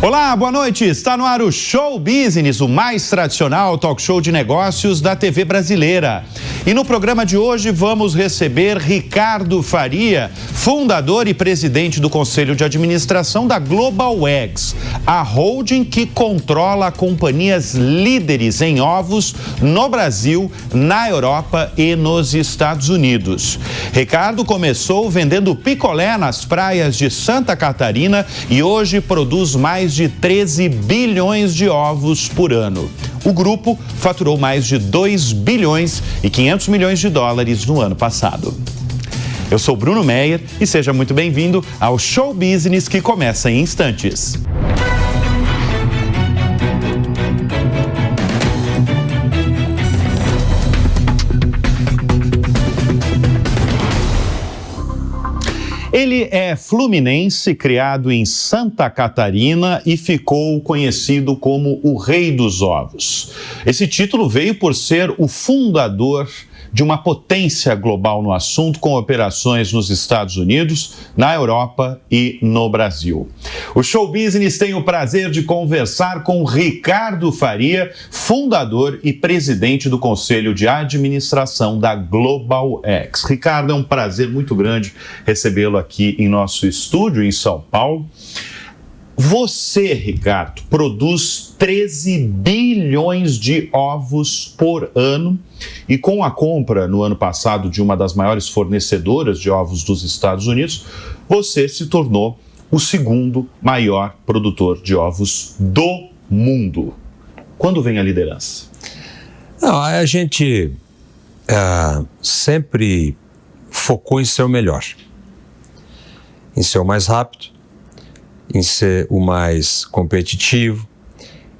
Olá, boa noite. Está no ar o Show Business, o mais tradicional talk show de negócios da TV brasileira. E no programa de hoje vamos receber Ricardo Faria, fundador e presidente do Conselho de Administração da Global Eggs, a holding que controla companhias líderes em ovos no Brasil, na Europa e nos Estados Unidos. Ricardo começou vendendo picolé nas praias de Santa Catarina e hoje produz mais de 13 bilhões de ovos por ano. O grupo faturou mais de 2 bilhões e 500 milhões de dólares no ano passado. Eu sou Bruno Meyer e seja muito bem-vindo ao Show Business que começa em instantes. Ele é fluminense, criado em Santa Catarina e ficou conhecido como o Rei dos Ovos. Esse título veio por ser o fundador de uma potência global no assunto, com operações nos Estados Unidos, na Europa e no Brasil. O Show Business tem o prazer de conversar com Ricardo Faria, fundador e presidente do Conselho de Administração da Global Eggs. Ricardo, é um prazer muito grande recebê-lo aqui em nosso estúdio em São Paulo. Você, Ricardo, produz 13 bilhões de ovos por ano e com a compra no ano passado de uma das maiores fornecedoras de ovos dos Estados Unidos, você se tornou o segundo maior produtor de ovos do mundo. Quando vem a liderança? Não, a gente sempre focou em ser o melhor, em ser o mais rápido, em ser o mais competitivo,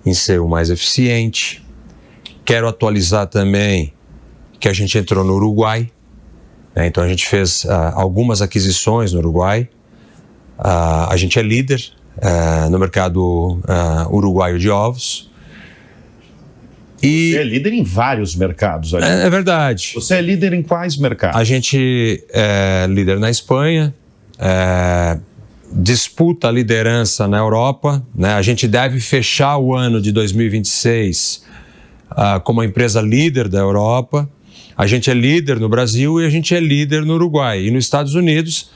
em ser o mais eficiente. Quero atualizar também que a gente entrou no Uruguai, né? Então a gente fez algumas aquisições no Uruguai. A gente é líder no mercado uruguaio de ovos. E você é líder em vários mercados. É verdade. Você é líder em quais mercados? A gente é líder na Espanha, disputa a liderança na Europa, né? A gente deve fechar o ano de 2026 como a empresa líder da Europa. A gente é líder no Brasil e a gente é líder no Uruguai. E nos Estados Unidos,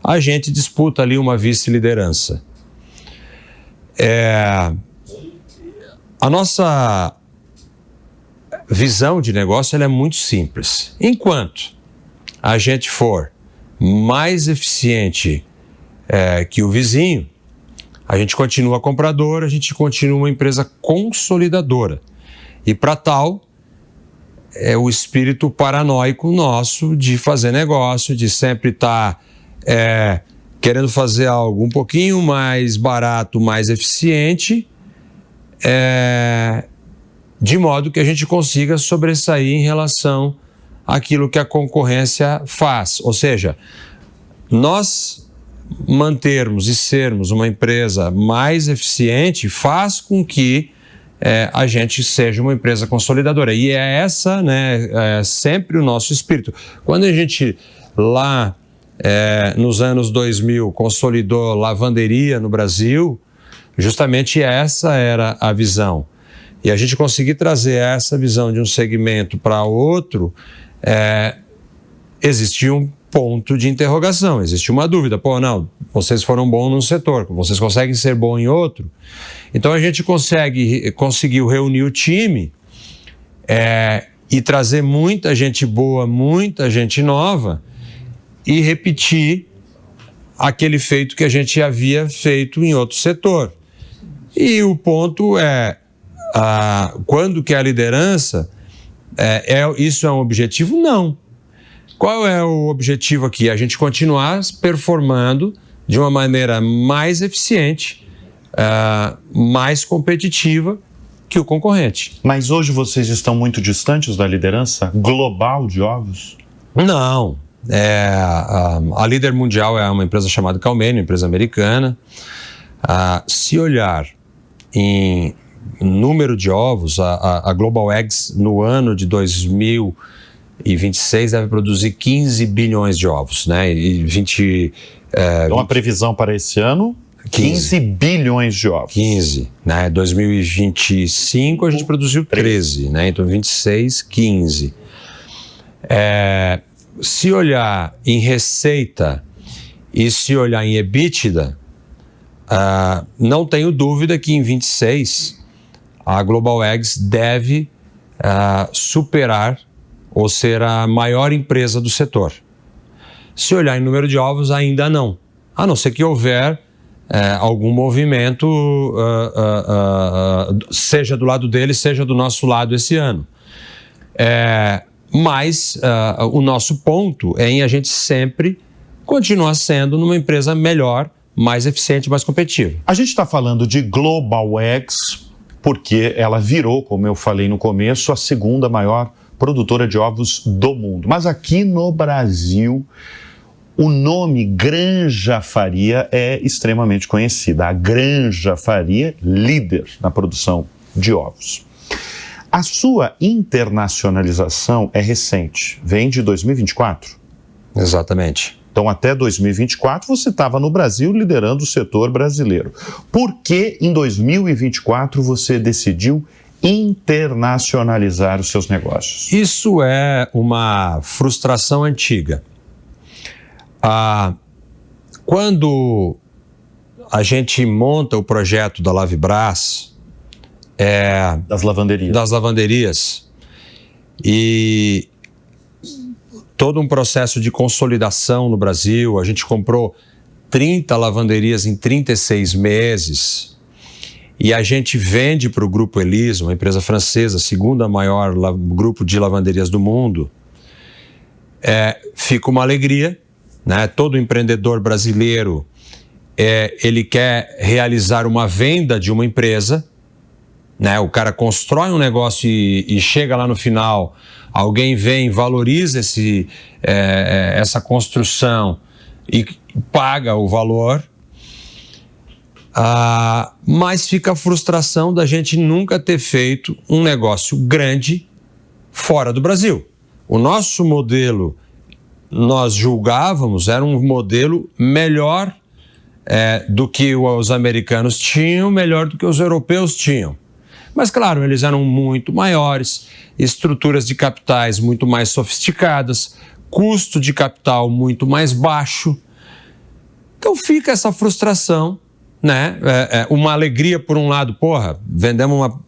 a gente disputa ali uma vice-liderança. A nossa visão de negócio ela é muito simples. Enquanto a gente for mais eficiente que o vizinho, a gente continua comprador, a gente continua uma empresa consolidadora. E para tal, é o espírito paranoico nosso de fazer negócio, de sempre estar querendo fazer algo um pouquinho mais barato, mais eficiente, de modo que a gente consiga sobressair em relação àquilo que a concorrência faz. Ou seja, nós mantermos e sermos uma empresa mais eficiente faz com que a gente seja uma empresa consolidadora. E é essa, né, sempre o nosso espírito. Quando a gente lá nos anos 2000 consolidou lavanderia no Brasil, justamente essa era a visão. E a gente conseguir trazer essa visão de um segmento para outro, existia um ponto de interrogação, existe uma dúvida. Não, vocês foram bons num setor, vocês conseguem ser bons em outro? Então a gente conseguiu reunir o time e trazer muita gente boa, muita gente nova e repetir aquele feito que a gente havia feito em outro setor. E o ponto quando que é a liderança, isso é um objetivo? Não. Qual é o objetivo aqui? A gente continuar performando de uma maneira mais eficiente, mais competitiva que o concorrente. Mas hoje vocês estão muito distantes da liderança global de ovos? Não. A líder mundial é uma empresa chamada Calmeno, empresa americana. Se olhar em número de ovos, a Global Eggs no ano de 2026 deve produzir 15 bilhões de ovos, né? Então a previsão para esse ano? 15 bilhões de ovos. 15, né? 2025 a gente produziu 13, né? Então 26, 15. Se olhar em receita e se olhar em EBITDA, não tenho dúvida que em 26 a Global Eggs deve superar ou ser a maior empresa do setor. Se olhar em número de ovos, ainda não. A não ser que houver algum movimento, seja do lado dele, seja do nosso lado esse ano. Mas o nosso ponto é em a gente sempre continuar sendo numa empresa melhor, mais eficiente, mais competitiva. A gente está falando de Global Eggs porque ela virou, como eu falei no começo, a segunda maior produtora de ovos do mundo. Mas aqui no Brasil, o nome Granja Faria é extremamente conhecido. A Granja Faria, líder na produção de ovos. A sua internacionalização é recente, vem de 2024? Exatamente. Então, até 2024, você estava no Brasil liderando o setor brasileiro. Por que em 2024 você decidiu internacionalizar os seus negócios? Isso é uma frustração antiga. Quando a gente monta o projeto da Lavibras, das lavanderias, e todo um processo de consolidação no Brasil, a gente comprou 30 lavanderias em 36 meses, e a gente vende para o Grupo Elis, uma empresa francesa, segunda maior grupo de lavanderias do mundo. Fica uma alegria, né? Todo empreendedor brasileiro, ele quer realizar uma venda de uma empresa, né? O cara constrói um negócio e chega lá no final, alguém vem, valoriza essa construção e paga o valor, mas fica a frustração da gente nunca ter feito um negócio grande fora do Brasil. O nosso modelo, nós julgávamos, era um modelo melhor do que os americanos tinham, melhor do que os europeus tinham. Mas, claro, eles eram muito maiores, estruturas de capitais muito mais sofisticadas, custo de capital muito mais baixo. Então fica essa frustração, né? Uma alegria por um lado, vendemos uma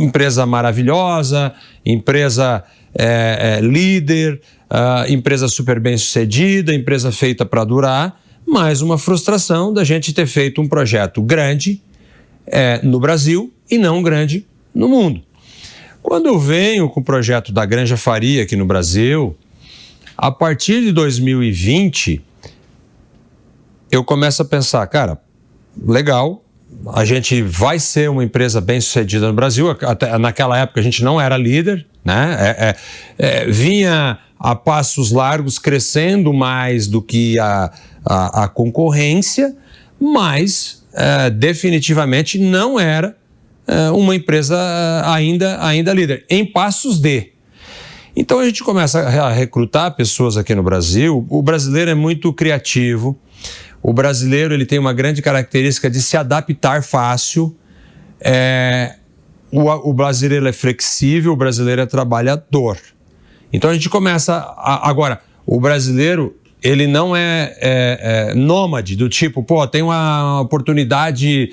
empresa maravilhosa, empresa líder, empresa super bem sucedida, empresa feita para durar, mas uma frustração da gente ter feito um projeto grande no Brasil e não grande no mundo. Quando eu venho com o projeto da Granja Faria aqui no Brasil, a partir de 2020, eu começo a pensar, cara, legal, a gente vai ser uma empresa bem sucedida no Brasil. Até naquela época a gente não era líder, né? Vinha a passos largos, crescendo mais do que a concorrência, mas definitivamente não era uma empresa ainda líder, em passos de. Então a gente começa a recrutar pessoas aqui no Brasil. O brasileiro é muito criativo, o brasileiro ele tem uma grande característica de se adaptar fácil, o brasileiro é flexível, o brasileiro é trabalhador. Então a gente começa agora, o brasileiro ele não é nômade, do tipo, tem uma oportunidade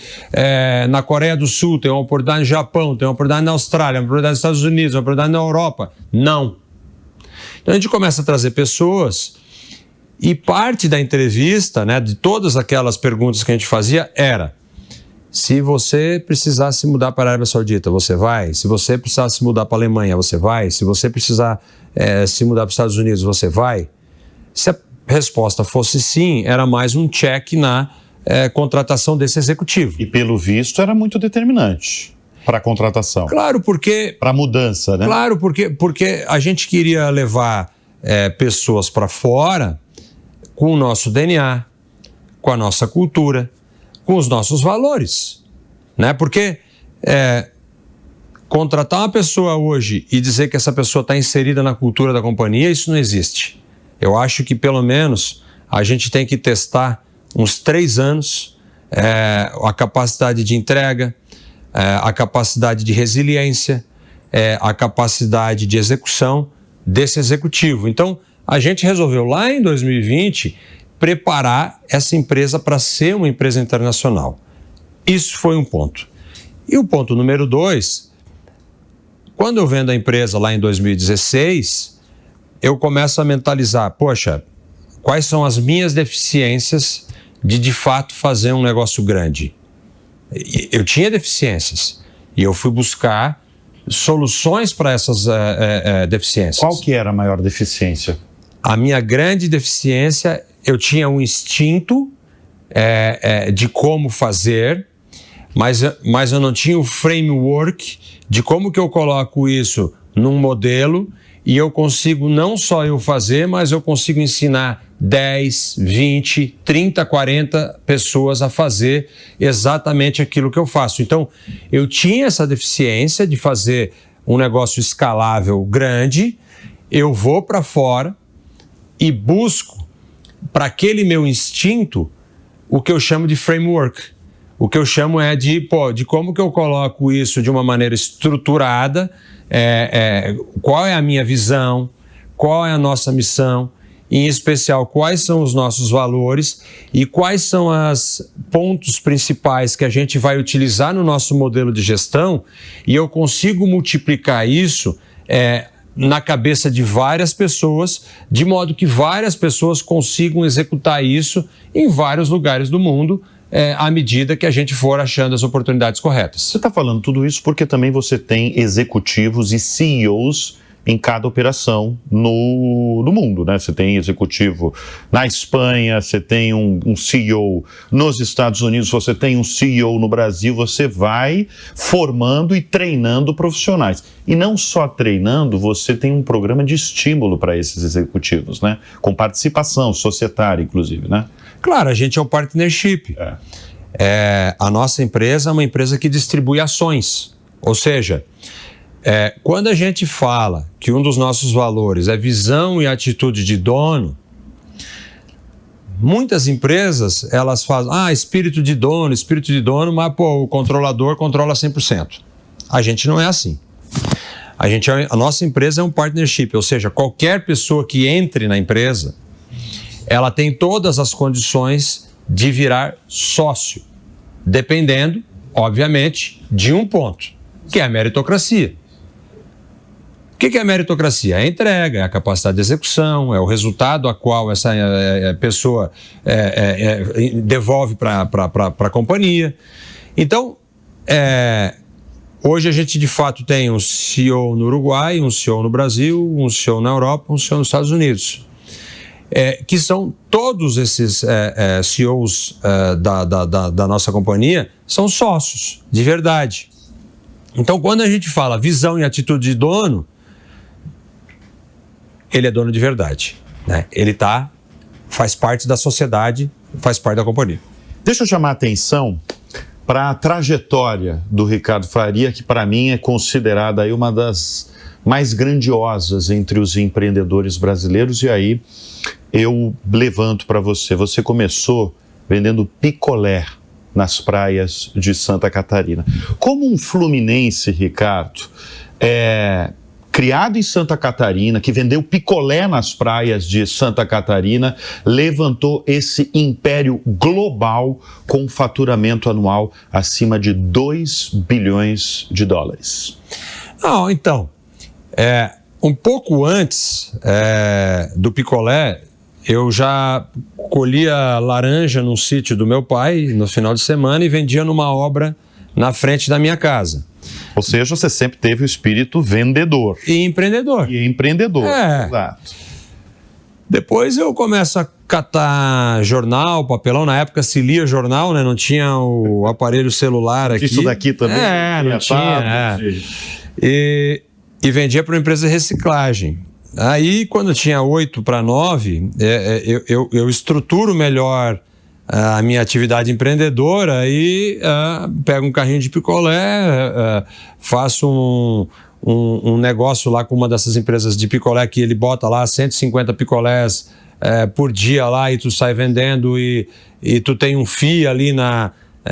na Coreia do Sul, tem uma oportunidade no Japão, tem uma oportunidade na Austrália, uma oportunidade nos Estados Unidos, uma oportunidade na Europa. Não. Então a gente começa a trazer pessoas e parte da entrevista, né, de todas aquelas perguntas que a gente fazia era: se você precisar se mudar para a Arábia Saudita, você vai? Se você precisar se mudar para a Alemanha, você vai? Se você precisar se mudar para os Estados Unidos, você vai? Se a resposta fosse sim, era mais um check na contratação desse executivo. E pelo visto era muito determinante para a contratação. Claro, porque... Para a mudança, né? Claro, porque a gente queria levar pessoas para fora com o nosso DNA, com a nossa cultura, com os nossos valores, né? Porque contratar uma pessoa hoje e dizer que essa pessoa está inserida na cultura da companhia, isso não existe. Eu acho que pelo menos a gente tem que testar uns 3 anos a capacidade de entrega, a capacidade de resiliência, a capacidade de execução desse executivo. Então, a gente resolveu lá em 2020 preparar essa empresa para ser uma empresa internacional. Isso foi um ponto. E o ponto número 2, quando eu vendo a empresa lá em 2016, eu começo a mentalizar, poxa, quais são as minhas deficiências de fato fazer um negócio grande? Eu tinha deficiências e eu fui buscar soluções para essas deficiências. Qual que era a maior deficiência? A minha grande deficiência, eu tinha um instinto de como fazer, mas eu não tinha o framework de como que eu coloco isso num modelo e eu consigo não só eu fazer, mas eu consigo ensinar 10, 20, 30, 40 pessoas a fazer exatamente aquilo que eu faço. Então, eu tinha essa deficiência de fazer um negócio escalável grande, eu vou para fora e busco para aquele meu instinto o que eu chamo de framework. O que eu chamo de como que eu coloco isso de uma maneira estruturada, qual é a minha visão, qual é a nossa missão, em especial quais são os nossos valores e quais são os pontos principais que a gente vai utilizar no nosso modelo de gestão, e eu consigo multiplicar isso na cabeça de várias pessoas, de modo que várias pessoas consigam executar isso em vários lugares do mundo, à medida que a gente for achando as oportunidades corretas. Você está falando tudo isso porque também você tem executivos e CEOs em cada operação no mundo, né? Você tem executivo na Espanha, você tem um CEO nos Estados Unidos, você tem um CEO no Brasil, você vai formando e treinando profissionais. E não só treinando, você tem um programa de estímulo para esses executivos, né? Com participação societária, inclusive, né? Claro, a gente é um partnership. A nossa empresa é uma empresa que distribui ações, ou seja, quando a gente fala que um dos nossos valores é visão e atitude de dono, muitas empresas, elas fazem, espírito de dono, mas o controlador controla 100%. A gente não é assim. A nossa empresa é um partnership, ou seja, qualquer pessoa que entre na empresa, ela tem todas as condições de virar sócio, dependendo, obviamente, de um ponto, que é a meritocracia. O que é a meritocracia? É a entrega, é a capacidade de execução, é o resultado a qual essa pessoa devolve para a companhia. Então, hoje a gente de fato tem um CEO no Uruguai, um CEO no Brasil, um CEO na Europa, um CEO nos Estados Unidos. Que são todos esses CEOs da nossa companhia, são sócios, de verdade. Então, quando a gente fala visão e atitude de dono, ele é dono de verdade, né? Ele faz parte da sociedade, faz parte da companhia. Deixa eu chamar a atenção para a trajetória do Ricardo Faria, que para mim é considerada aí uma das mais grandiosas entre os empreendedores brasileiros, e aí eu levanto para você. Você começou vendendo picolé nas praias de Santa Catarina. Como um fluminense, Ricardo, criado em Santa Catarina, que vendeu picolé nas praias de Santa Catarina, levantou esse império global com um faturamento anual acima de 2 bilhões de dólares? Então, um pouco antes do picolé, eu já colhia laranja num sítio do meu pai no final de semana e vendia numa obra na frente da minha casa. Ou seja, você sempre teve o espírito vendedor. E empreendedor. Exato. Depois eu começo a catar jornal, papelão. Na época se lia jornal, né? Não tinha o aparelho celular aqui. Isso daqui também? Não tinha. E vendia para uma empresa de reciclagem. Aí, quando tinha 8 para 9, eu estruturo melhor a minha atividade empreendedora e pego um carrinho de picolé, faço um negócio lá com uma dessas empresas de picolé que ele bota lá 150 picolés por dia lá e tu sai vendendo e tu tem um FII ali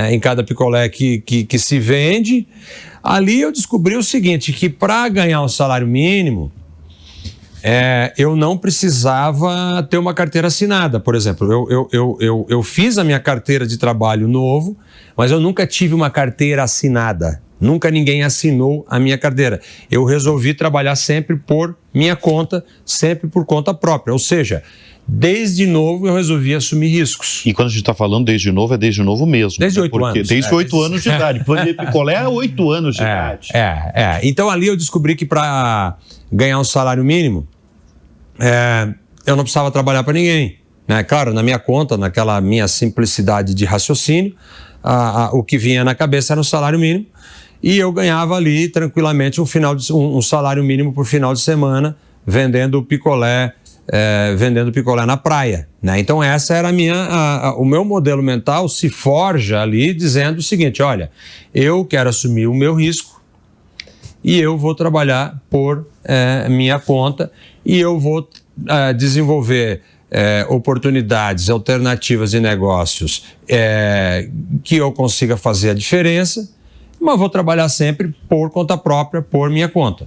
em cada picolé que se vende. Ali eu descobri o seguinte, que para ganhar um salário mínimo, eu não precisava ter uma carteira assinada, por exemplo. Eu fiz a minha carteira de trabalho novo, mas eu nunca tive uma carteira assinada. Nunca ninguém assinou a minha carteira. Eu resolvi trabalhar sempre por minha conta, sempre por conta própria. Ou seja, desde novo eu resolvi assumir riscos. E quando a gente está falando desde novo, é desde novo mesmo. Desde 8 anos. Desde 8 anos de idade. Vender picolé há 8 anos de idade. Então ali eu descobri que para ganhar um salário mínimo, eu não precisava trabalhar para ninguém. Né? Claro, na minha conta, naquela minha simplicidade de raciocínio, o que vinha na cabeça era um salário mínimo e eu ganhava ali tranquilamente um salário mínimo por final de semana vendendo picolé na praia. Né? Então essa era o meu modelo mental se forja ali dizendo o seguinte, olha, eu quero assumir o meu risco e eu vou trabalhar por minha conta e eu vou desenvolver oportunidades, alternativas de negócios que eu consiga fazer a diferença, mas vou trabalhar sempre por conta própria, por minha conta.